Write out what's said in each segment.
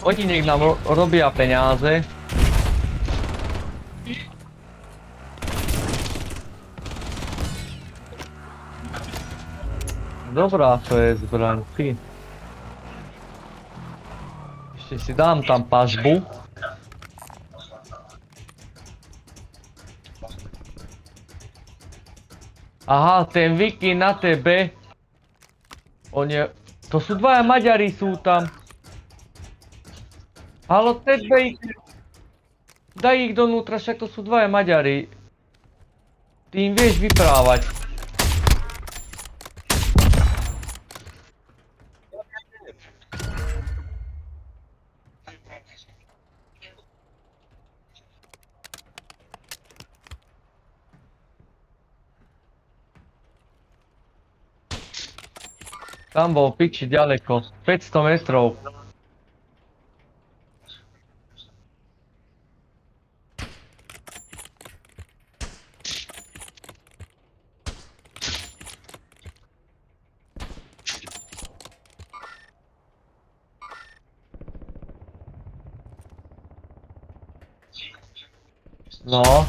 Oni nech nám robia peniaze. Dobrá to je zbraň, ty. Ešte si dám tam pažbu. Aha, ten Viki na tebe. On je... To sú dvaja Maďari sú tam. Halo, tebe ich... Daj ich donútra, však to sú dvaja Maďari. Ty im vieš vyprávať. Tam bol piči ďaleko, 500 metrov. No.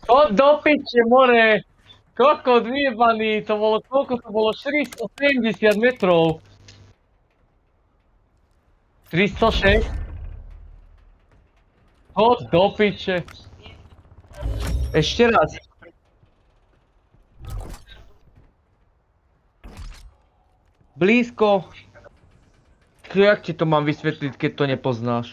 Čo do piče, more? Kokot vyjebaný, to bolo, koľko to bolo? 470 metrov. 306? Chod do piče. Ešte raz. Blízko. Jak ti to mám vysvetliť, keď to nepoznáš?